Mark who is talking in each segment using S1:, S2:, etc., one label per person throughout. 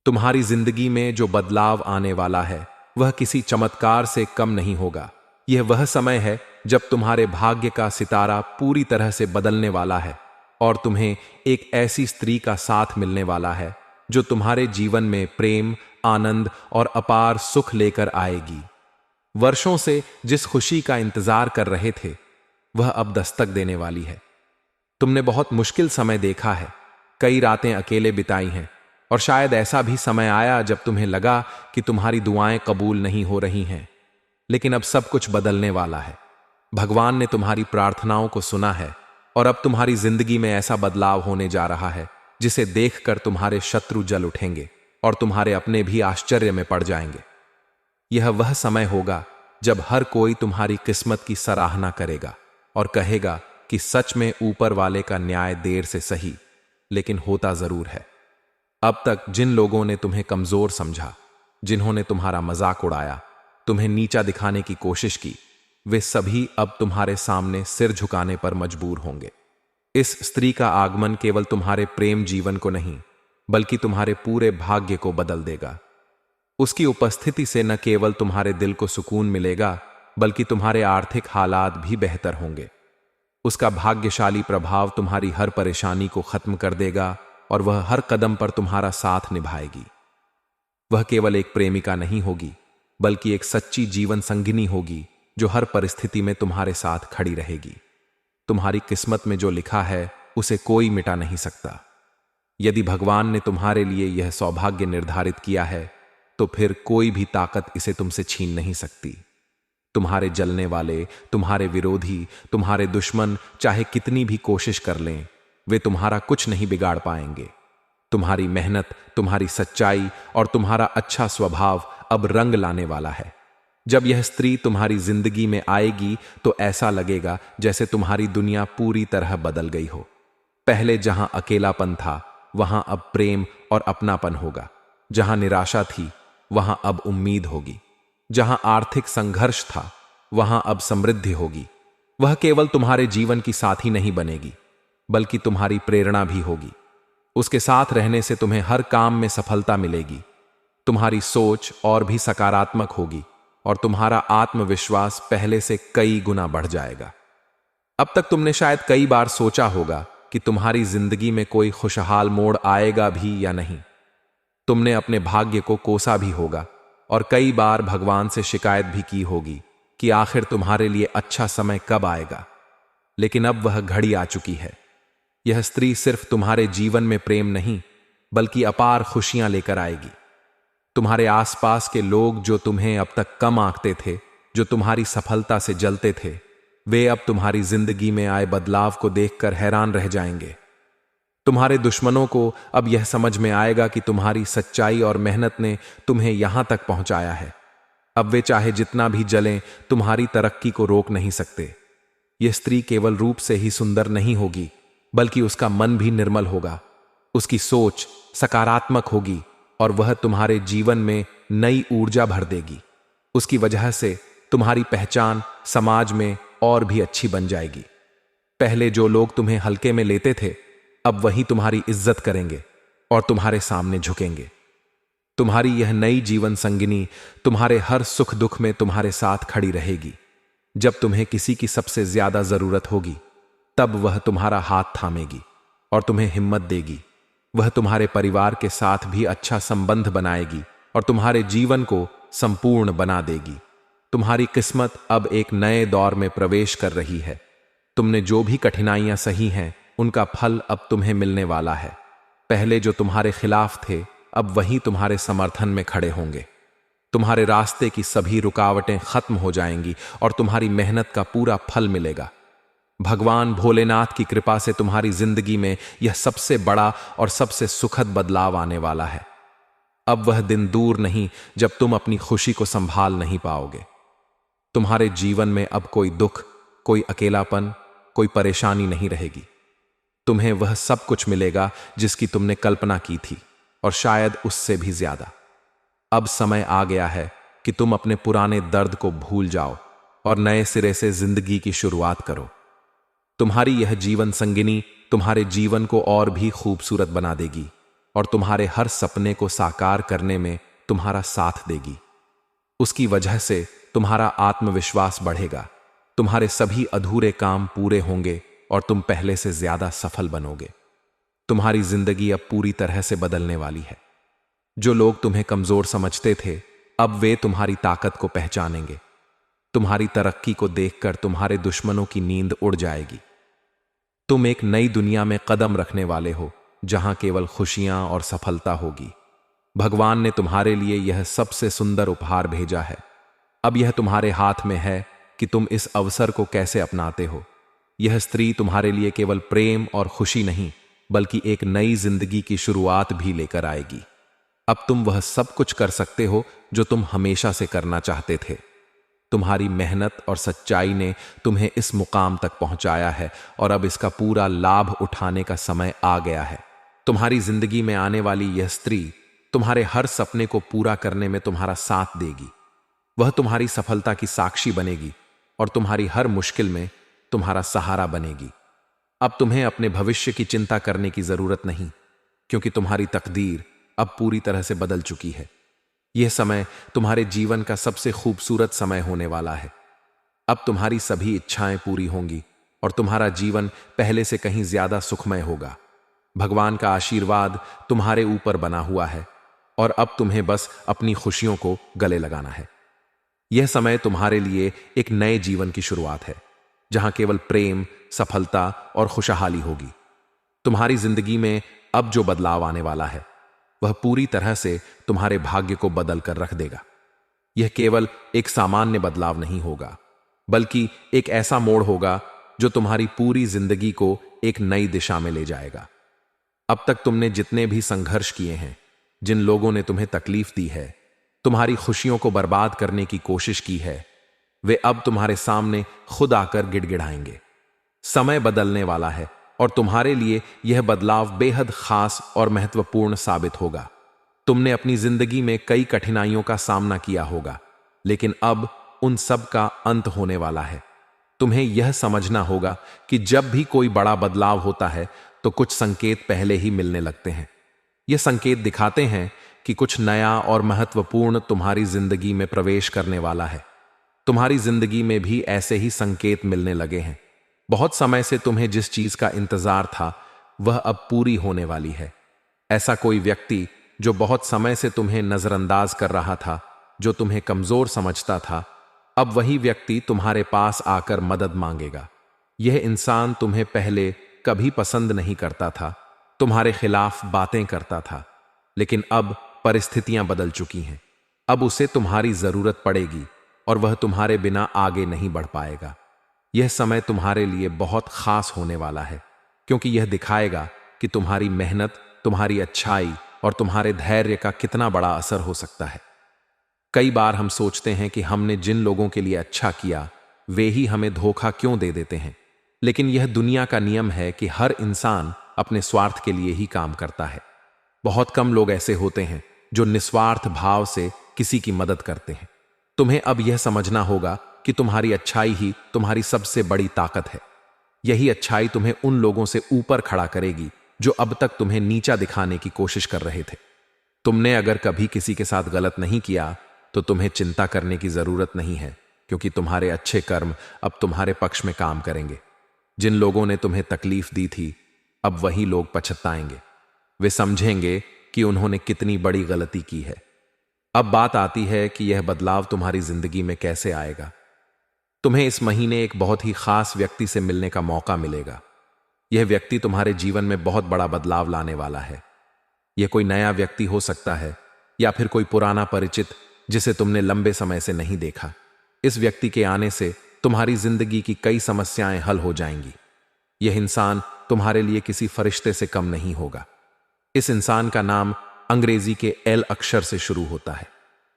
S1: तुम्हारी जिंदगी में जो बदलाव आने वाला है वह किसी चमत्कार से कम नहीं होगा। यह वह समय है जब तुम्हारे भाग्य का सितारा पूरी तरह से बदलने वाला है और तुम्हें एक ऐसी स्त्री का साथ मिलने वाला है जो तुम्हारे जीवन में प्रेम, आनंद और अपार सुख लेकर आएगी। वर्षों से जिस खुशी का इंतजार कर रहे थे वह अब दस्तक देने वाली है। तुमने बहुत मुश्किल समय देखा है, कई रातें अकेले बिताई हैं और शायद ऐसा भी समय आया जब तुम्हें लगा कि तुम्हारी दुआएं कबूल नहीं हो रही हैं। लेकिन अब सब कुछ बदलने वाला है। भगवान ने तुम्हारी प्रार्थनाओं को सुना है और अब तुम्हारी जिंदगी में ऐसा बदलाव होने जा रहा है जिसे देखकर तुम्हारे शत्रु जल उठेंगे और तुम्हारे अपने भी आश्चर्य में पड़ जाएंगे। यह वह समय होगा जब हर कोई तुम्हारी किस्मत की सराहना करेगा और कहेगा कि सच में ऊपर वाले का न्याय देर से सही लेकिन होता जरूर है। अब तक जिन लोगों ने तुम्हें कमजोर समझा, जिन्होंने तुम्हारा मजाक उड़ाया, तुम्हें नीचा दिखाने की कोशिश की, वे सभी अब तुम्हारे सामने सिर झुकाने पर मजबूर होंगे। इस स्त्री का आगमन केवल तुम्हारे प्रेम जीवन को नहीं बल्कि तुम्हारे पूरे भाग्य को बदल देगा। उसकी उपस्थिति से न केवल तुम्हारे दिल को सुकून मिलेगा बल्कि तुम्हारे आर्थिक हालात भी बेहतर होंगे। उसका भाग्यशाली प्रभाव तुम्हारी हर परेशानी को खत्म कर देगा और वह हर कदम पर तुम्हारा साथ निभाएगी। वह केवल एक प्रेमिका नहीं होगी बल्कि एक सच्ची जीवन संगिनी होगी जो हर परिस्थिति में तुम्हारे साथ खड़ी रहेगी। तुम्हारी किस्मत में जो लिखा है उसे कोई मिटा नहीं सकता। यदि भगवान ने तुम्हारे लिए यह सौभाग्य निर्धारित किया है तो फिर कोई भी ताकत इसे तुमसे छीन नहीं सकती। तुम्हारे जलने वाले, तुम्हारे विरोधी, तुम्हारे दुश्मन चाहे कितनी भी कोशिश कर लें, वे तुम्हारा कुछ नहीं बिगाड़ पाएंगे। तुम्हारी मेहनत, तुम्हारी सच्चाई और तुम्हारा अच्छा स्वभाव अब रंग लाने वाला है। जब यह स्त्री तुम्हारी जिंदगी में आएगी तो ऐसा लगेगा जैसे तुम्हारी दुनिया पूरी तरह बदल गई हो। पहले जहां अकेलापन था वहां अब प्रेम और अपनापन होगा। जहां निराशा थी वहां अब उम्मीद होगी। जहां आर्थिक संघर्ष था वहां अब समृद्धि होगी। वह केवल तुम्हारे जीवन की साथी नहीं बनेगी बल्कि तुम्हारी प्रेरणा भी होगी। उसके साथ रहने से तुम्हें हर काम में सफलता मिलेगी। तुम्हारी सोच और भी सकारात्मक होगी और तुम्हारा आत्मविश्वास पहले से कई गुना बढ़ जाएगा। अब तक तुमने शायद कई बार सोचा होगा कि तुम्हारी जिंदगी में कोई खुशहाल मोड़ आएगा भी या नहीं। तुमने अपने भाग्य को कोसा भी होगा और कई बार भगवान से शिकायत भी की होगी कि आखिर तुम्हारे लिए अच्छा समय कब आएगा। लेकिन अब वह घड़ी आ चुकी है। यह स्त्री सिर्फ तुम्हारे जीवन में प्रेम नहीं बल्कि अपार खुशियां लेकर आएगी। तुम्हारे आसपास के लोग जो तुम्हें अब तक कम आंकते थे, जो तुम्हारी सफलता से जलते थे, वे अब तुम्हारी जिंदगी में आए बदलाव को देखकर हैरान रह जाएंगे। तुम्हारे दुश्मनों को अब यह समझ में आएगा कि तुम्हारी सच्चाई और मेहनत ने तुम्हें यहां तक पहुंचाया है। अब वे चाहे जितना भी जलें, तुम्हारी तरक्की को रोक नहीं सकते। यह स्त्री केवल रूप से ही सुंदर नहीं होगी बल्कि उसका मन भी निर्मल होगा। उसकी सोच सकारात्मक होगी और वह तुम्हारे जीवन में नई ऊर्जा भर देगी। उसकी वजह से तुम्हारी पहचान समाज में और भी अच्छी बन जाएगी। पहले जो लोग तुम्हें हल्के में लेते थे अब वही तुम्हारी इज्जत करेंगे और तुम्हारे सामने झुकेंगे। तुम्हारी यह नई जीवन संगिनी तुम्हारे हर सुख दुख में तुम्हारे साथ खड़ी रहेगी। जब तुम्हें किसी की सबसे ज्यादा जरूरत होगी तब वह तुम्हारा हाथ थामेगी और तुम्हें हिम्मत देगी। वह तुम्हारे परिवार के साथ भी अच्छा संबंध बनाएगी और तुम्हारे जीवन को संपूर्ण बना देगी। तुम्हारी किस्मत अब एक नए दौर में प्रवेश कर रही है। तुमने जो भी कठिनाइयां सही हैं उनका फल अब तुम्हें मिलने वाला है। पहले जो तुम्हारे खिलाफ थे अब वही तुम्हारे समर्थन में खड़े होंगे। तुम्हारे रास्ते की सभी रुकावटें खत्म हो जाएंगी और तुम्हारी मेहनत का पूरा फल मिलेगा। भगवान भोलेनाथ की कृपा से तुम्हारी जिंदगी में यह सबसे बड़ा और सबसे सुखद बदलाव आने वाला है। अब वह दिन दूर नहीं जब तुम अपनी खुशी को संभाल नहीं पाओगे। तुम्हारे जीवन में अब कोई दुख, कोई अकेलापन, कोई परेशानी नहीं रहेगी। तुम्हें वह सब कुछ मिलेगा जिसकी तुमने कल्पना की थी और शायद उससे भी ज्यादा। अब समय आ गया है कि तुम अपने पुराने दर्द को भूल जाओ और नए सिरे से जिंदगी की शुरुआत करो। तुम्हारी यह जीवन संगिनी तुम्हारे जीवन को और भी खूबसूरत बना देगी। और तुम्हारे हर सपने को साकार करने में तुम्हारा साथ देगी। उसकी वजह से तुम्हारा आत्मविश्वास बढ़ेगा, तुम्हारे सभी अधूरे काम पूरे होंगे और तुम पहले से ज्यादा सफल बनोगे। तुम्हारी जिंदगी अब पूरी तरह से बदलने वाली है। जो लोग तुम्हें कमजोर समझते थे, अब वे तुम्हारी ताकत को पहचानेंगे। तुम्हारी तरक्की को देखकर तुम्हारे दुश्मनों की नींद उड़ जाएगी। तुम एक नई दुनिया में कदम रखने वाले हो, जहां केवल खुशियां और सफलता होगी। भगवान ने तुम्हारे लिए यह सबसे सुंदर उपहार भेजा है। अब यह तुम्हारे हाथ में है कि तुम इस अवसर को कैसे अपनाते हो। यह स्त्री तुम्हारे लिए केवल प्रेम और खुशी नहीं, बल्कि एक नई जिंदगी की शुरुआत भी लेकर आएगी। अब तुम वह सब कुछ कर सकते हो जो तुम हमेशा से करना चाहते थे। तुम्हारी मेहनत और सच्चाई ने तुम्हें इस मुकाम तक पहुंचाया है और अब इसका पूरा लाभ उठाने का समय आ गया है। तुम्हारी जिंदगी में आने वाली यह स्त्री तुम्हारे हर सपने को पूरा करने में तुम्हारा साथ देगी। वह तुम्हारी सफलता की साक्षी बनेगी और तुम्हारी हर मुश्किल में तुम्हारा सहारा बनेगी। अब तुम्हें अपने भविष्य की चिंता करने की जरूरत नहीं, क्योंकि तुम्हारी तकदीर अब पूरी तरह से बदल चुकी है। यह समय तुम्हारे जीवन का सबसे खूबसूरत समय होने वाला है। अब तुम्हारी सभी इच्छाएं पूरी होंगी और तुम्हारा जीवन पहले से कहीं ज्यादा सुखमय होगा। भगवान का आशीर्वाद तुम्हारे ऊपर बना हुआ है और अब तुम्हें बस अपनी खुशियों को गले लगाना है। यह समय तुम्हारे लिए एक नए जीवन की शुरुआत है, जहां केवल प्रेम, सफलता और खुशहाली होगी। तुम्हारी जिंदगी में अब जो बदलाव आने वाला है, वह पूरी तरह से तुम्हारे भाग्य को बदल कर रख देगा। यह केवल एक सामान्य बदलाव नहीं होगा, बल्कि एक ऐसा मोड़ होगा जो तुम्हारी पूरी जिंदगी को एक नई दिशा में ले जाएगा। अब तक तुमने जितने भी संघर्ष किए हैं, जिन लोगों ने तुम्हें तकलीफ दी है, तुम्हारी खुशियों को बर्बाद करने की कोशिश की है, वे अब तुम्हारे सामने खुद आकर गिड़गिड़ाएंगे। समय बदलने वाला है और तुम्हारे लिए यह बदलाव बेहद खास और महत्वपूर्ण साबित होगा। तुमने अपनी जिंदगी में कई कठिनाइयों का सामना किया होगा, लेकिन अब उन सब का अंत होने वाला है। तुम्हें यह समझना होगा कि जब भी कोई बड़ा बदलाव होता है, तो कुछ संकेत पहले ही मिलने लगते हैं। ये संकेत दिखाते हैं कि कुछ नया और महत्वपूर्ण तुम्हारी जिंदगी में प्रवेश करने वाला है। तुम्हारी जिंदगी में भी ऐसे ही संकेत मिलने लगे हैं। बहुत समय से तुम्हें जिस चीज का इंतजार था, वह अब पूरी होने वाली है। ऐसा कोई व्यक्ति जो बहुत समय से तुम्हें नजरअंदाज कर रहा था, जो तुम्हें कमजोर समझता था, अब वही व्यक्ति तुम्हारे पास आकर मदद मांगेगा। यह इंसान तुम्हें पहले कभी पसंद नहीं करता था, तुम्हारे खिलाफ बातें करता था, लेकिन अब परिस्थितियां बदल चुकी हैं। अब उसे तुम्हारी जरूरत पड़ेगी और वह तुम्हारे बिना आगे नहीं बढ़ पाएगा। यह समय तुम्हारे लिए बहुत खास होने वाला है, क्योंकि यह दिखाएगा कि तुम्हारी मेहनत, तुम्हारी अच्छाई और तुम्हारे धैर्य का कितना बड़ा असर हो सकता है। कई बार हम सोचते हैं कि हमने जिन लोगों के लिए अच्छा किया, वे ही हमें धोखा क्यों दे देते हैं। लेकिन यह दुनिया का नियम है कि हर इंसान अपने स्वार्थ के लिए ही काम करता है। बहुत कम लोग ऐसे होते हैं जो निस्वार्थ भाव से किसी की मदद करते हैं। तुम्हें अब यह समझना होगा कि तुम्हारी अच्छाई ही तुम्हारी सबसे बड़ी ताकत है। यही अच्छाई तुम्हें उन लोगों से ऊपर खड़ा करेगी जो अब तक तुम्हें नीचा दिखाने की कोशिश कर रहे थे। तुमने अगर कभी किसी के साथ गलत नहीं किया, तो तुम्हें चिंता करने की जरूरत नहीं है, क्योंकि तुम्हारे अच्छे कर्म अब तुम्हारे पक्ष में काम करेंगे। जिन लोगों ने तुम्हें तकलीफ दी थी, अब वही लोग पछताएंगे। वे समझेंगे कि उन्होंने कितनी बड़ी गलती की है। अब बात आती है कि यह बदलाव तुम्हारी जिंदगी में कैसे आएगा। तुम्हें इस महीने एक बहुत ही खास व्यक्ति से मिलने का मौका मिलेगा। यह व्यक्ति तुम्हारे जीवन में बहुत बड़ा बदलाव लाने वाला है। यह कोई नया व्यक्ति हो सकता है या फिर कोई पुराना परिचित जिसे तुमने लंबे समय से नहीं देखा। इस व्यक्ति के आने से तुम्हारी जिंदगी की कई समस्याएं हल हो जाएंगी। यह इंसान तुम्हारे लिए किसी फरिश्ते से कम नहीं होगा। इस इंसान का नाम अंग्रेजी के एल अक्षर से शुरू होता है।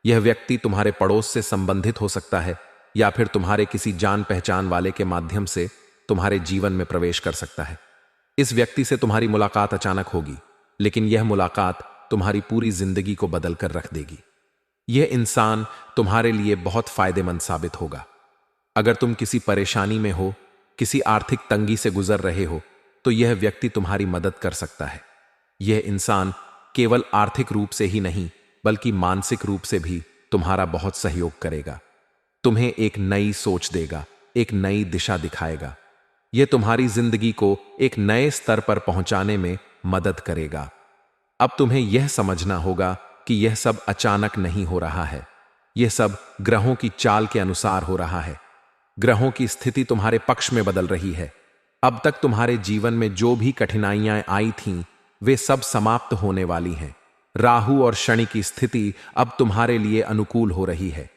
S1: यह व्यक्ति तुम्हारे पड़ोस से संबंधित हो सकता है या फिर तुम्हारे किसी जान पहचान वाले के माध्यम से तुम्हारे जीवन में प्रवेश कर सकता है। इस व्यक्ति से तुम्हारी मुलाकात अचानक होगी, लेकिन यह मुलाकात तुम्हारी पूरी जिंदगी को बदल कर रख देगी। यह इंसान तुम्हारे लिए बहुत फायदेमंद साबित होगा। अगर तुम किसी परेशानी में हो, किसी आर्थिक तंगी से गुजर रहे हो, तो यह व्यक्ति तुम्हारी मदद कर सकता है। यह इंसान केवल आर्थिक रूप से ही नहीं बल्कि मानसिक रूप से भी तुम्हारा बहुत सहयोग करेगा। तुम्हें एक नई सोच देगा, एक नई दिशा दिखाएगा। यह तुम्हारी जिंदगी को एक नए स्तर पर पहुंचाने में मदद करेगा। अब तुम्हें यह समझना होगा कि यह सब अचानक नहीं हो रहा है। यह सब ग्रहों की चाल के अनुसार हो रहा है। ग्रहों की स्थिति तुम्हारे पक्ष में बदल रही है। अब तक तुम्हारे जीवन में जो भी कठिनाइयां आई थीं, वे सब समाप्त होने वाली हैं। राहु और शनि की स्थिति अब तुम्हारे लिए अनुकूल हो रही है।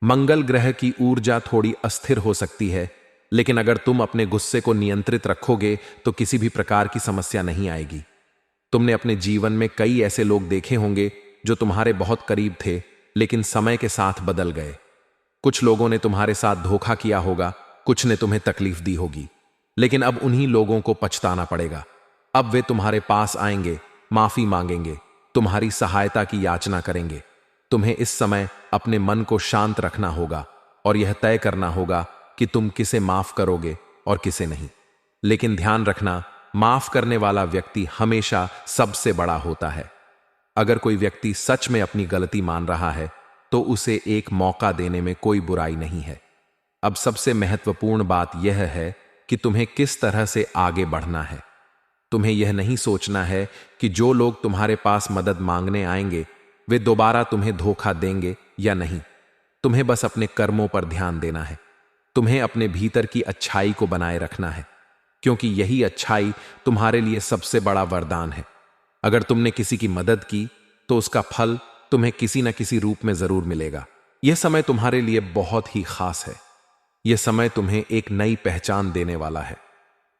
S1: मंगल ग्रह की ऊर्जा थोड़ी अस्थिर हो सकती है, लेकिन अगर तुम अपने गुस्से को नियंत्रित रखोगे तो किसी भी प्रकार की समस्या नहीं आएगी। तुमने अपने जीवन में कई ऐसे लोग देखे होंगे जो तुम्हारे बहुत करीब थे, लेकिन समय के साथ बदल गए। कुछ लोगों ने तुम्हारे साथ धोखा किया होगा, कुछ ने तुम्हें तकलीफ दी होगी, लेकिन अब उन्हीं लोगों को पछताना पड़ेगा। अब वे तुम्हारे पास आएंगे, माफी मांगेंगे, तुम्हारी सहायता की याचना करेंगे। तुम्हें इस समय अपने मन को शांत रखना होगा और यह तय करना होगा कि तुम किसे माफ करोगे और किसे नहीं। लेकिन ध्यान रखना, माफ करने वाला व्यक्ति हमेशा सबसे बड़ा होता है। अगर कोई व्यक्ति सच में अपनी गलती मान रहा है तो उसे एक मौका देने में कोई बुराई नहीं है। अब सबसे महत्वपूर्ण बात यह है कि तुम्हें किस तरह से आगे बढ़ना है। तुम्हें यह नहीं सोचना है कि जो लोग तुम्हारे पास मदद मांगने आएंगे वे दोबारा तुम्हें धोखा देंगे या नहीं। तुम्हें बस अपने कर्मों पर ध्यान देना है। तुम्हें अपने भीतर की अच्छाई को बनाए रखना है, क्योंकि यही अच्छाई तुम्हारे लिए सबसे बड़ा वरदान है। अगर तुमने किसी की मदद की तो उसका फल तुम्हें किसी न किसी रूप में जरूर मिलेगा। यह समय तुम्हारे लिए बहुत ही खास है। यह समय तुम्हें एक नई पहचान देने वाला है।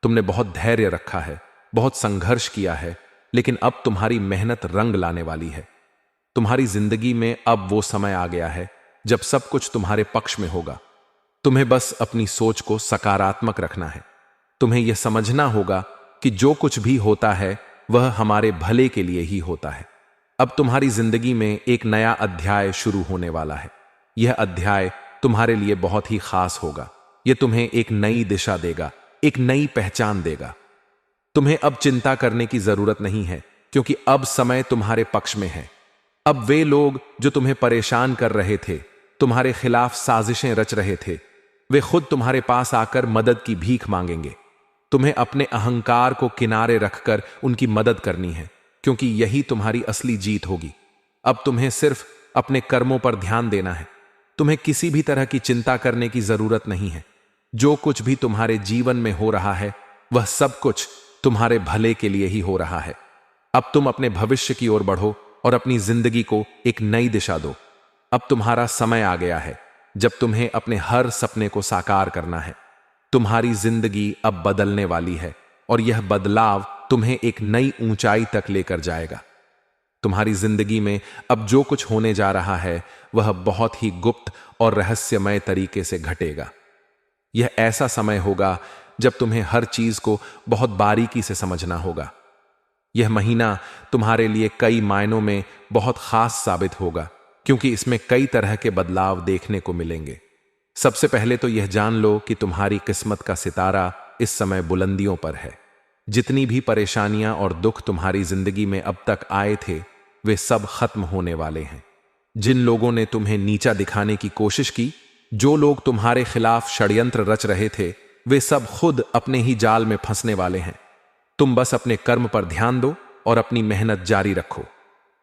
S1: तुमने बहुत धैर्य रखा है, बहुत संघर्ष किया है, लेकिन अब तुम्हारी मेहनत रंग लाने वाली है। तुम्हारी जिंदगी में अब वो समय आ गया है जब सब कुछ तुम्हारे पक्ष में होगा। तुम्हें बस अपनी सोच को सकारात्मक रखना है। तुम्हें यह समझना होगा कि जो कुछ भी होता है वह हमारे भले के लिए ही होता है। अब तुम्हारी जिंदगी में एक नया अध्याय शुरू होने वाला है। यह अध्याय तुम्हारे लिए बहुत ही खास होगा। यह तुम्हें एक नई दिशा देगा, एक नई पहचान देगा। तुम्हें अब चिंता करने की जरूरत नहीं है, क्योंकि अब समय तुम्हारे पक्ष में है। अब वे लोग जो तुम्हें परेशान कर रहे थे, तुम्हारे खिलाफ साजिशें रच रहे थे, वे खुद तुम्हारे पास आकर मदद की भीख मांगेंगे। तुम्हें अपने अहंकार को किनारे रखकर उनकी मदद करनी है, क्योंकि यही तुम्हारी असली जीत होगी। अब तुम्हें सिर्फ अपने कर्मों पर ध्यान देना है। तुम्हें किसी भी तरह की चिंता करने की जरूरत नहीं है। जो कुछ भी तुम्हारे जीवन में हो रहा है वह सब कुछ तुम्हारे भले के लिए ही हो रहा है। अब तुम अपने भविष्य की ओर बढ़ो और अपनी जिंदगी को एक नई दिशा दो। अब तुम्हारा समय आ गया है जब तुम्हें अपने हर सपने को साकार करना है। तुम्हारी जिंदगी अब बदलने वाली है और यह बदलाव तुम्हें एक नई ऊंचाई तक लेकर जाएगा। तुम्हारी जिंदगी में अब जो कुछ होने जा रहा है वह बहुत ही गुप्त और रहस्यमय तरीके से घटेगा। यह ऐसा समय होगा जब तुम्हें हर चीज को बहुत बारीकी से समझना होगा। यह महीना तुम्हारे लिए कई मायनों में बहुत खास साबित होगा, क्योंकि इसमें कई तरह के बदलाव देखने को मिलेंगे। सबसे पहले तो यह जान लो कि तुम्हारी किस्मत का सितारा इस समय बुलंदियों पर है। जितनी भी परेशानियां और दुख तुम्हारी जिंदगी में अब तक आए थे वे सब खत्म होने वाले हैं। जिन लोगों ने तुम्हें नीचा दिखाने की कोशिश की, जो लोग तुम्हारे खिलाफ षड्यंत्र रच रहे थे, वे सब खुद अपने ही जाल में फंसने वाले हैं। तुम बस अपने कर्म पर ध्यान दो और अपनी मेहनत जारी रखो।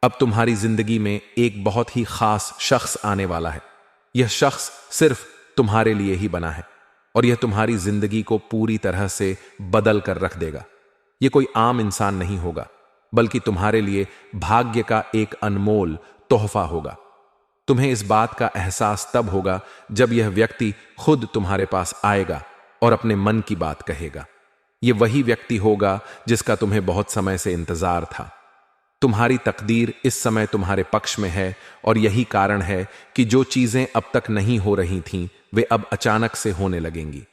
S1: अब तुम्हारी जिंदगी में एक बहुत ही खास शख्स आने वाला है। यह शख्स सिर्फ तुम्हारे लिए ही बना है और यह तुम्हारी जिंदगी को पूरी तरह से बदल कर रख देगा। यह कोई आम इंसान नहीं होगा, बल्कि तुम्हारे लिए भाग्य का एक अनमोल तोहफा होगा। तुम्हें इस बात का एहसास तब होगा जब यह व्यक्ति खुद तुम्हारे पास आएगा और अपने मन की बात कहेगा। यह वही व्यक्ति होगा जिसका तुम्हें बहुत समय से इंतजार था। तुम्हारी तकदीर इस समय तुम्हारे पक्ष में है और यही कारण है कि जो चीजें अब तक नहीं हो रही थीं वे अब अचानक से होने लगेंगी।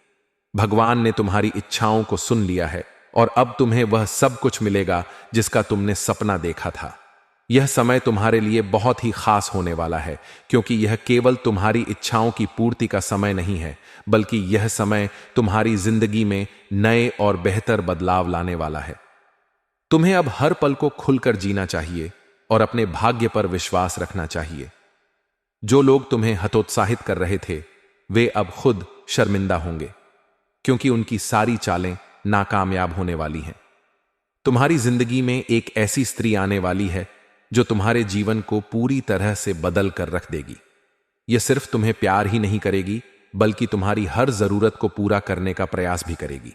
S1: भगवान ने तुम्हारी इच्छाओं को सुन लिया है और अब तुम्हें वह सब कुछ मिलेगा जिसका तुमने सपना देखा था। यह समय तुम्हारे लिए बहुत ही खास होने वाला है, क्योंकि यह केवल तुम्हारी इच्छाओं की पूर्ति का समय नहीं है, बल्कि यह समय तुम्हारी जिंदगी में नए और बेहतर बदलाव लाने वाला है। तुम्हें अब हर पल को खुलकर जीना चाहिए, और अपने भाग्य पर विश्वास रखना चाहिए। जो लोग तुम्हें हतोत्साहित कर रहे थे वे अब खुद शर्मिंदा होंगे, क्योंकि उनकी सारी चालें नाकामयाब होने वाली हैं। तुम्हारी जिंदगी में एक ऐसी स्त्री आने वाली है जो तुम्हारे जीवन को पूरी तरह से बदल कर रख देगी। यह सिर्फ तुम्हें प्यार ही नहीं करेगी, बल्कि तुम्हारी हर जरूरत को पूरा करने का प्रयास भी करेगी।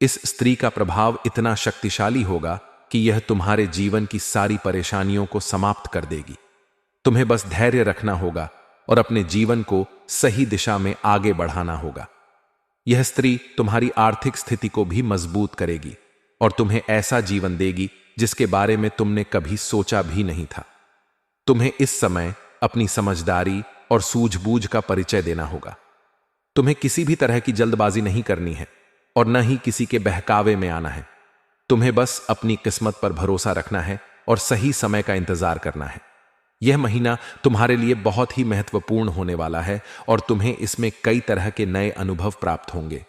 S1: इस स्त्री का प्रभाव इतना शक्तिशाली होगा कि यह तुम्हारे जीवन की सारी परेशानियों को समाप्त कर देगी। तुम्हें बस धैर्य रखना होगा और अपने जीवन को सही दिशा में आगे बढ़ाना होगा। यह स्त्री तुम्हारी आर्थिक स्थिति को भी मजबूत करेगी और तुम्हें ऐसा जीवन देगी जिसके बारे में तुमने कभी सोचा भी नहीं था। तुम्हें इस समय अपनी समझदारी और सूझबूझ का परिचय देना होगा। तुम्हें किसी भी तरह की जल्दबाजी नहीं करनी है और न ही किसी के बहकावे में आना है। तुम्हें बस अपनी किस्मत पर भरोसा रखना है और सही समय का इंतजार करना है। यह महीना तुम्हारे लिए बहुत ही महत्वपूर्ण होने वाला है और तुम्हें इसमें कई तरह के नए अनुभव प्राप्त होंगे।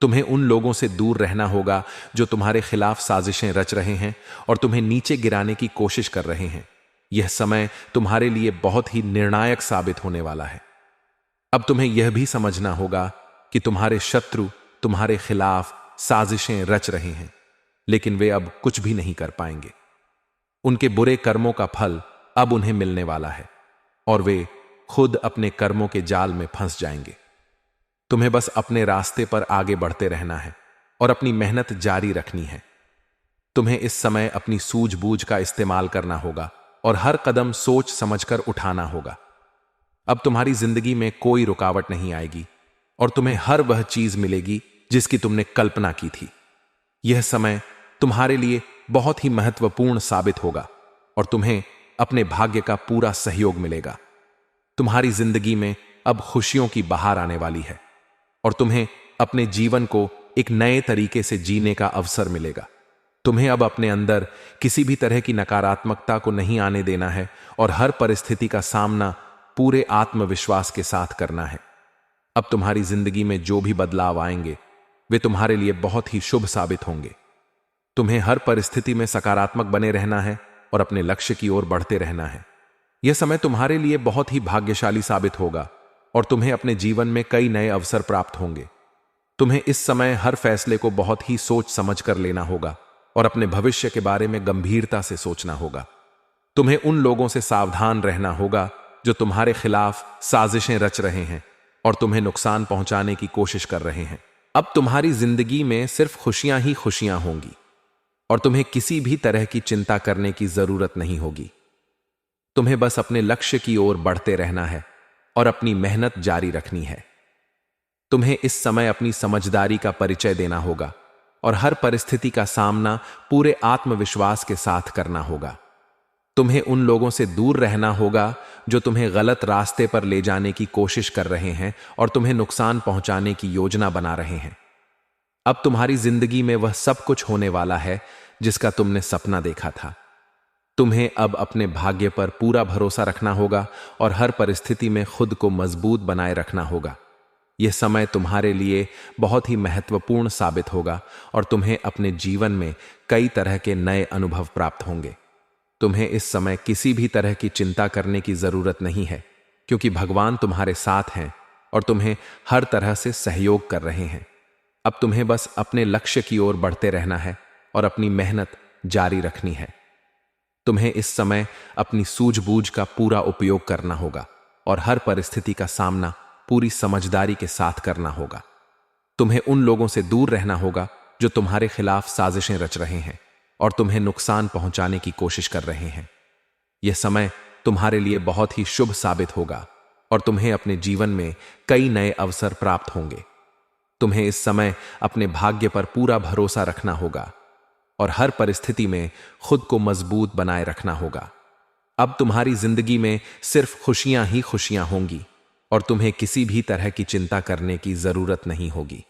S1: तुम्हें उन लोगों से दूर रहना होगा जो तुम्हारे खिलाफ साजिशें रच रहे हैं और तुम्हें नीचे गिराने की कोशिश कर रहे हैं। यह समय तुम्हारे लिए बहुत ही निर्णायक साबित होने वाला है। अब तुम्हें यह भी समझना होगा कि तुम्हारे शत्रु तुम्हारे खिलाफ साजिशें रच रहे हैं, लेकिन वे अब कुछ भी नहीं कर पाएंगे। उनके बुरे कर्मों का फल अब उन्हें मिलने वाला है और वे खुद अपने कर्मों के जाल में फंस जाएंगे। तुम्हें बस अपने रास्ते पर आगे बढ़ते रहना है और अपनी मेहनत जारी रखनी है। तुम्हें इस समय अपनी सूझबूझ का इस्तेमाल करना होगा और हर कदम सोच समझकर उठाना होगा। अब तुम्हारी जिंदगी में कोई रुकावट नहीं आएगी और तुम्हें हर वह चीज मिलेगी जिसकी तुमने कल्पना की थी। यह समय तुम्हारे लिए बहुत ही महत्वपूर्ण साबित होगा और तुम्हें अपने भाग्य का पूरा सहयोग मिलेगा। तुम्हारी जिंदगी में अब खुशियों की बहार आने वाली है और तुम्हें अपने जीवन को एक नए तरीके से जीने का अवसर मिलेगा। तुम्हें अब अपने अंदर किसी भी तरह की नकारात्मकता को नहीं आने देना है और हर परिस्थिति का सामना पूरे आत्मविश्वास के साथ करना है। अब तुम्हारी जिंदगी में जो भी बदलाव आएंगे वे तुम्हारे लिए बहुत ही शुभ साबित होंगे। तुम्हें हर परिस्थिति में सकारात्मक बने रहना है और अपने लक्ष्य की ओर बढ़ते रहना है। यह समय तुम्हारे लिए बहुत ही भाग्यशाली साबित होगा और तुम्हें अपने जीवन में कई नए अवसर प्राप्त होंगे। तुम्हें इस समय हर फैसले को बहुत ही सोच समझ कर लेना होगा और अपने भविष्य के बारे में गंभीरता से सोचना होगा। तुम्हें उन लोगों से सावधान रहना होगा जो तुम्हारे खिलाफ साजिशें रच रहे हैं और तुम्हें नुकसान पहुंचाने की कोशिश कर रहे हैं। अब तुम्हारी जिंदगी में सिर्फ खुशियां ही खुशियां होंगी और तुम्हें किसी भी तरह की चिंता करने की जरूरत नहीं होगी। तुम्हें बस अपने लक्ष्य की ओर बढ़ते रहना है और अपनी मेहनत जारी रखनी है। तुम्हें इस समय अपनी समझदारी का परिचय देना होगा और हर परिस्थिति का सामना पूरे आत्मविश्वास के साथ करना होगा। तुम्हें उन लोगों से दूर रहना होगा जो तुम्हें गलत रास्ते पर ले जाने की कोशिश कर रहे हैं और तुम्हें नुकसान पहुंचाने की योजना बना रहे हैं। अब तुम्हारी जिंदगी में वह सब कुछ होने वाला है जिसका तुमने सपना देखा था। तुम्हें अब अपने भाग्य पर पूरा भरोसा रखना होगा और हर परिस्थिति में खुद को मजबूत बनाए रखना होगा। यह समय तुम्हारे लिए बहुत ही महत्वपूर्ण साबित होगा और तुम्हें अपने जीवन में कई तरह के नए अनुभव प्राप्त होंगे। तुम्हें इस समय किसी भी तरह की चिंता करने की जरूरत नहीं है, क्योंकि भगवान तुम्हारे साथ हैं और तुम्हें हर तरह से सहयोग कर रहे हैं। अब तुम्हें बस अपने लक्ष्य की ओर बढ़ते रहना है और अपनी मेहनत जारी रखनी है। तुम्हें इस समय अपनी सूझबूझ का पूरा उपयोग करना होगा और हर परिस्थिति का सामना पूरी समझदारी के साथ करना होगा। तुम्हें उन लोगों से दूर रहना होगा जो तुम्हारे खिलाफ साजिशें रच रहे हैं और तुम्हें नुकसान पहुंचाने की कोशिश कर रहे हैं। यह समय तुम्हारे लिए बहुत ही शुभ साबित होगा और तुम्हें अपने जीवन में कई नए अवसर प्राप्त होंगे। तुम्हें इस समय अपने भाग्य पर पूरा भरोसा रखना होगा और हर परिस्थिति में खुद को मजबूत बनाए रखना होगा। अब तुम्हारी जिंदगी में सिर्फ खुशियां ही खुशियां होंगी और तुम्हें किसी भी तरह की चिंता करने की जरूरत नहीं होगी।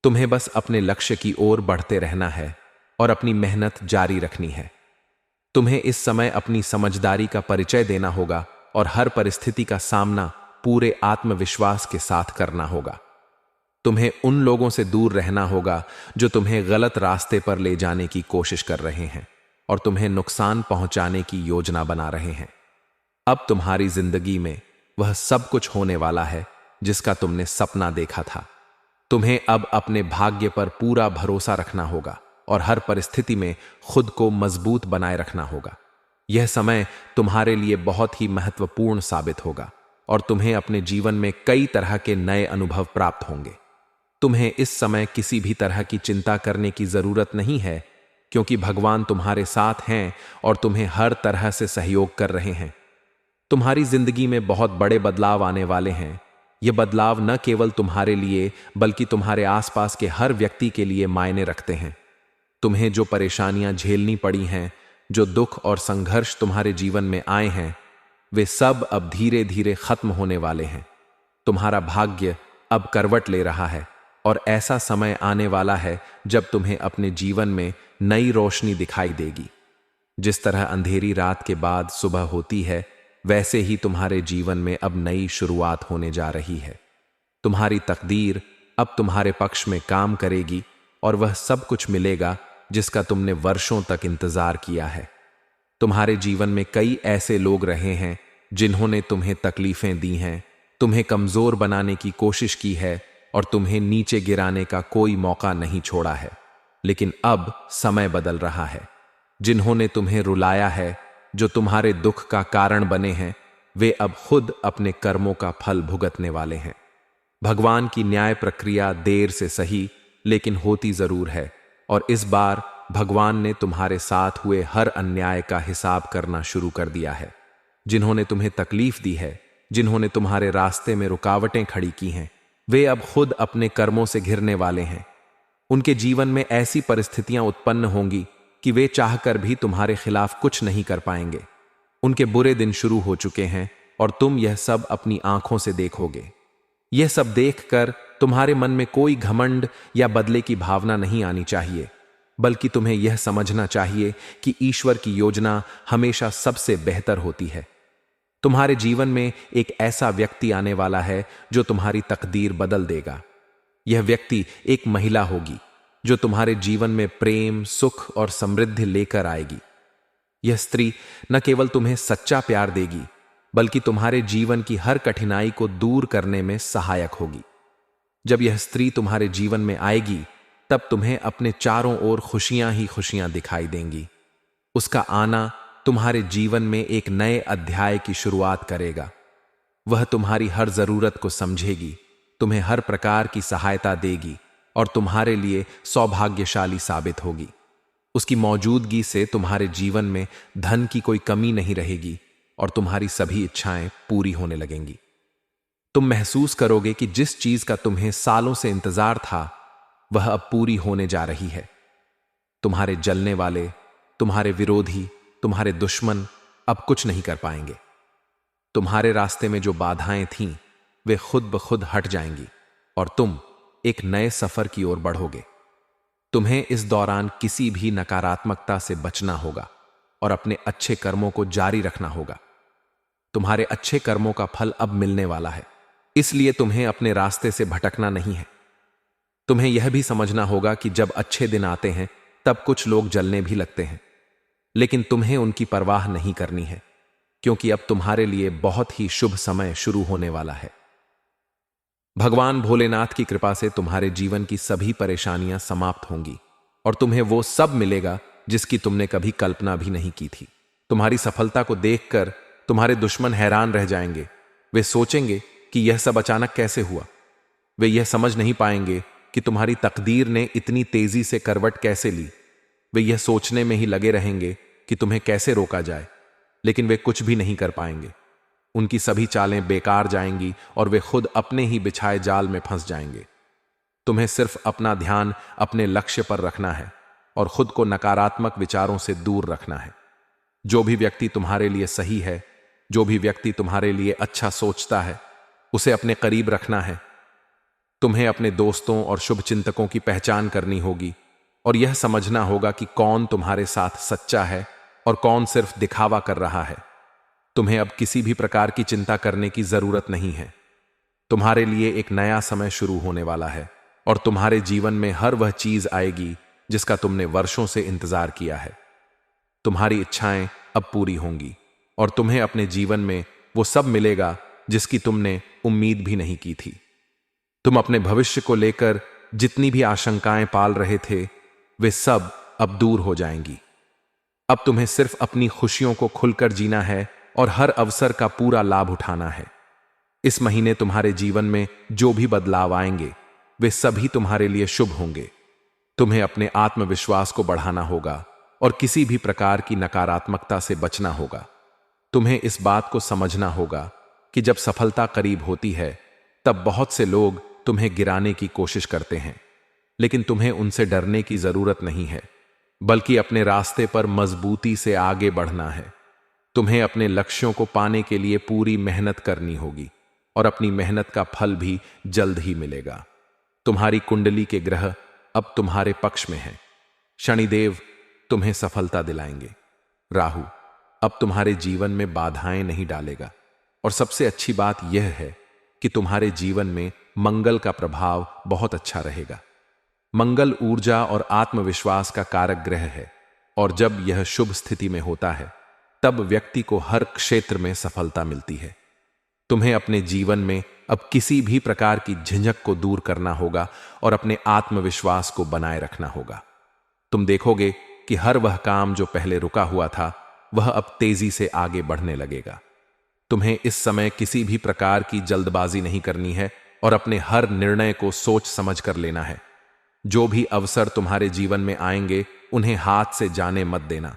S1: तुम्हें बस अपने लक्ष्य की ओर बढ़ते रहना है और अपनी मेहनत जारी रखनी है। तुम्हें इस समय अपनी समझदारी का परिचय देना होगा और हर परिस्थिति का सामना पूरे आत्मविश्वास के साथ करना होगा। तुम्हें उन लोगों से दूर रहना होगा जो तुम्हें गलत रास्ते पर ले जाने की कोशिश कर रहे हैं और तुम्हें नुकसान पहुंचाने की योजना बना रहे हैं। अब तुम्हारी जिंदगी में वह सब कुछ होने वाला है जिसका तुमने सपना देखा था। तुम्हें अब अपने भाग्य पर पूरा भरोसा रखना होगा और हर परिस्थिति में खुद को मजबूत बनाए रखना होगा। यह समय तुम्हारे लिए बहुत ही महत्वपूर्ण साबित होगा और तुम्हें अपने जीवन में कई तरह के नए अनुभव प्राप्त होंगे। तुम्हें इस समय किसी भी तरह की चिंता करने की जरूरत नहीं है, क्योंकि भगवान तुम्हारे साथ हैं और तुम्हें हर तरह से सहयोग कर रहे हैं। तुम्हारी जिंदगी में बहुत बड़े बदलाव आने वाले हैं। ये बदलाव न केवल तुम्हारे लिए बल्कि तुम्हारे आसपास के हर व्यक्ति के लिए मायने रखते हैं। तुम्हें जो परेशानियां झेलनी पड़ी हैं, जो दुख और संघर्ष तुम्हारे जीवन में आए हैं, वे सब अब धीरे धीरे खत्म होने वाले हैं। तुम्हारा भाग्य अब करवट ले रहा है और ऐसा समय आने वाला है जब तुम्हें अपने जीवन में नई रोशनी दिखाई देगी। जिस तरह अंधेरी रात के बाद सुबह होती है, वैसे ही तुम्हारे जीवन में अब नई शुरुआत होने जा रही है। तुम्हारी तकदीर अब तुम्हारे पक्ष में काम करेगी और वह सब कुछ मिलेगा जिसका तुमने वर्षों तक इंतजार किया है। तुम्हारे जीवन में कई ऐसे लोग रहे हैं जिन्होंने तुम्हें तकलीफें दी हैं, तुम्हें कमजोर बनाने की कोशिश की है और तुम्हें नीचे गिराने का कोई मौका नहीं छोड़ा है। लेकिन अब समय बदल रहा है। जिन्होंने तुम्हें रुलाया है, जो तुम्हारे दुख का कारण बने हैं, वे अब खुद अपने कर्मों का फल भुगतने वाले हैं। भगवान की न्याय प्रक्रिया देर से सही लेकिन होती जरूर है और इस बार भगवान ने तुम्हारे साथ हुए हर अन्याय का हिसाब करना शुरू कर दिया है। जिन्होंने तुम्हें तकलीफ दी है, जिन्होंने तुम्हारे रास्ते में रुकावटें खड़ी की हैं, वे अब खुद अपने कर्मों से घिरने वाले हैं। उनके जीवन में ऐसी परिस्थितियां उत्पन्न होंगी कि वे चाहकर भी तुम्हारे खिलाफ कुछ नहीं कर पाएंगे। उनके बुरे दिन शुरू हो चुके हैं और तुम यह सब अपनी आंखों से देखोगे। यह सब देखकर तुम्हारे मन में कोई घमंड या बदले की भावना नहीं आनी चाहिए, बल्कि तुम्हें यह समझना चाहिए कि ईश्वर की योजना हमेशा सबसे बेहतर होती है। तुम्हारे जीवन में एक ऐसा व्यक्ति आने वाला है जो तुम्हारी तकदीर बदल देगा। यह व्यक्ति एक महिला होगी जो तुम्हारे जीवन में प्रेम, सुख और समृद्धि लेकर आएगी। यह स्त्री न केवल तुम्हें सच्चा प्यार देगी, बल्कि तुम्हारे जीवन की हर कठिनाई को दूर करने में सहायक होगी। जब यह स्त्री तुम्हारे जीवन में आएगी, तब तुम्हें अपने चारों ओर खुशियां ही खुशियां दिखाई देंगी। उसका आना तुम्हारे जीवन में एक नए अध्याय की शुरुआत करेगा। वह तुम्हारी हर जरूरत को समझेगी, तुम्हें हर प्रकार की सहायता देगी और तुम्हारे लिए सौभाग्यशाली साबित होगी। उसकी मौजूदगी से तुम्हारे जीवन में धन की कोई कमी नहीं रहेगी और तुम्हारी सभी इच्छाएं पूरी होने लगेंगी। तुम महसूस करोगे कि जिस चीज का तुम्हें सालों से इंतजार था, वह अब पूरी होने जा रही है। तुम्हारे जलने वाले, तुम्हारे विरोधी, तुम्हारे दुश्मन अब कुछ नहीं कर पाएंगे। तुम्हारे रास्ते में जो बाधाएं थीं, वे खुद ब खुद हट जाएंगी और तुम एक नए सफर की ओर बढ़ोगे। तुम्हें इस दौरान किसी भी नकारात्मकता से बचना होगा और अपने अच्छे कर्मों को जारी रखना होगा। तुम्हारे अच्छे कर्मों का फल अब मिलने वाला है, इसलिए तुम्हें अपने रास्ते से भटकना नहीं है। तुम्हें यह भी समझना होगा कि जब अच्छे दिन आते हैं, तब कुछ लोग जलने भी लगते हैं, लेकिन तुम्हें उनकी परवाह नहीं करनी है, क्योंकि अब तुम्हारे लिए बहुत ही शुभ समय शुरू होने वाला है। भगवान भोलेनाथ की कृपा से तुम्हारे जीवन की सभी परेशानियां समाप्त होंगी और तुम्हें वो सब मिलेगा जिसकी तुमने कभी कल्पना भी नहीं की थी। तुम्हारी सफलता को देखकर तुम्हारे दुश्मन हैरान रह जाएंगे। वे सोचेंगे कि यह सब अचानक कैसे हुआ। वे यह समझ नहीं पाएंगे कि तुम्हारी तकदीर ने इतनी तेजी से करवट कैसे ली। वे यह सोचने में ही लगे रहेंगे कि तुम्हें कैसे रोका जाए, लेकिन वे कुछ भी नहीं कर पाएंगे। उनकी सभी चालें बेकार जाएंगी और वे खुद अपने ही बिछाए जाल में फंस जाएंगे। तुम्हें सिर्फ अपना ध्यान अपने लक्ष्य पर रखना है और खुद को नकारात्मक विचारों से दूर रखना है। जो भी व्यक्ति तुम्हारे लिए सही है, जो भी व्यक्ति तुम्हारे लिए अच्छा सोचता है, उसे अपने करीब रखना है। तुम्हें अपने दोस्तों और शुभचिंतकों की पहचान करनी होगी और यह समझना होगा कि कौन तुम्हारे साथ सच्चा है और कौन सिर्फ दिखावा कर रहा है। तुम्हें अब किसी भी प्रकार की चिंता करने की जरूरत नहीं है। तुम्हारे लिए एक नया समय शुरू होने वाला है और तुम्हारे जीवन में हर वह चीज आएगी जिसका तुमने वर्षों से इंतजार किया है। तुम्हारी इच्छाएं अब पूरी होंगी और तुम्हें अपने जीवन में वो सब मिलेगा जिसकी तुमने उम्मीद भी नहीं की थी। तुम अपने भविष्य को लेकर जितनी भी आशंकाएं पाल रहे थे, वे सब अब दूर हो जाएंगी। अब तुम्हें सिर्फ अपनी खुशियों को खुलकर जीना है और हर अवसर का पूरा लाभ उठाना है। इस महीने तुम्हारे जीवन में जो भी बदलाव आएंगे, वे सभी तुम्हारे लिए शुभ होंगे। तुम्हें अपने आत्मविश्वास को बढ़ाना होगा और किसी भी प्रकार की नकारात्मकता से बचना होगा। तुम्हें इस बात को समझना होगा कि जब सफलता करीब होती है, तब बहुत से लोग तुम्हें गिराने की कोशिश करते हैं, लेकिन तुम्हें उनसे डरने की जरूरत नहीं है, बल्कि अपने रास्ते पर मजबूती से आगे बढ़ना है। तुम्हें अपने लक्ष्यों को पाने के लिए पूरी मेहनत करनी होगी और अपनी मेहनत का फल भी जल्द ही मिलेगा। तुम्हारी कुंडली के ग्रह अब तुम्हारे पक्ष में हैं। शनिदेव तुम्हें सफलता दिलाएंगे। राहु अब तुम्हारे जीवन में बाधाएं नहीं डालेगा और सबसे अच्छी बात यह है कि तुम्हारे जीवन में मंगल का प्रभाव बहुत अच्छा रहेगा। मंगल ऊर्जा और आत्मविश्वास का कारक ग्रह है और जब यह शुभ स्थिति में होता है, तब व्यक्ति को हर क्षेत्र में सफलता मिलती है। तुम्हें अपने जीवन में अब किसी भी प्रकार की झिझक को दूर करना होगा और अपने आत्मविश्वास को बनाए रखना होगा। तुम देखोगे कि हर वह काम जो पहले रुका हुआ था, वह अब तेजी से आगे बढ़ने लगेगा। तुम्हें इस समय किसी भी प्रकार की जल्दबाजी नहीं करनी है और अपने हर निर्णय को सोच समझ कर लेना है। जो भी अवसर तुम्हारे जीवन में आएंगे, उन्हें हाथ से जाने मत देना।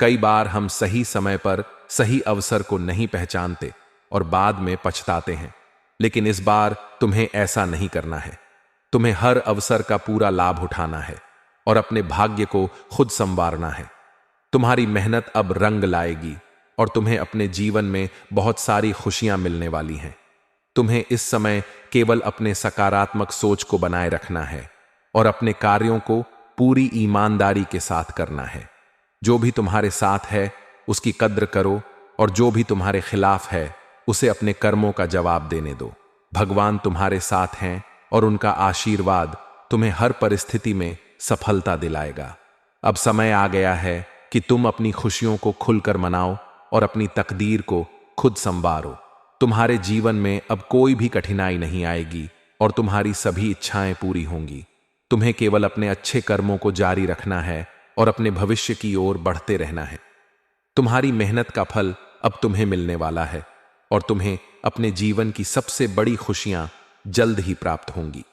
S1: कई बार हम सही समय पर सही अवसर को नहीं पहचानते और बाद में पछताते हैं, लेकिन इस बार तुम्हें ऐसा नहीं करना है। तुम्हें हर अवसर का पूरा लाभ उठाना है और अपने भाग्य को खुद संवारना है। तुम्हारी मेहनत अब रंग लाएगी और तुम्हें अपने जीवन में बहुत सारी खुशियां मिलने वाली हैं। तुम्हें इस समय केवल अपने सकारात्मक सोच को बनाए रखना है और अपने कार्यों को पूरी ईमानदारी के साथ करना है। जो भी तुम्हारे साथ है, उसकी कद्र करो और जो भी तुम्हारे खिलाफ है, उसे अपने कर्मों का जवाब देने दो। भगवान तुम्हारे साथ हैं और उनका आशीर्वाद तुम्हें हर परिस्थिति में सफलता दिलाएगा। अब समय आ गया है कि तुम अपनी खुशियों को खुलकर मनाओ और अपनी तकदीर को खुद संवारो। तुम्हारे जीवन में अब कोई भी कठिनाई नहीं आएगी और तुम्हारी सभी इच्छाएं पूरी होंगी। तुम्हें केवल अपने अच्छे कर्मों को जारी रखना है और अपने भविष्य की ओर बढ़ते रहना है। तुम्हारी मेहनत का फल अब तुम्हें मिलने वाला है और तुम्हें अपने जीवन की सबसे बड़ी खुशियां जल्द ही प्राप्त होंगी।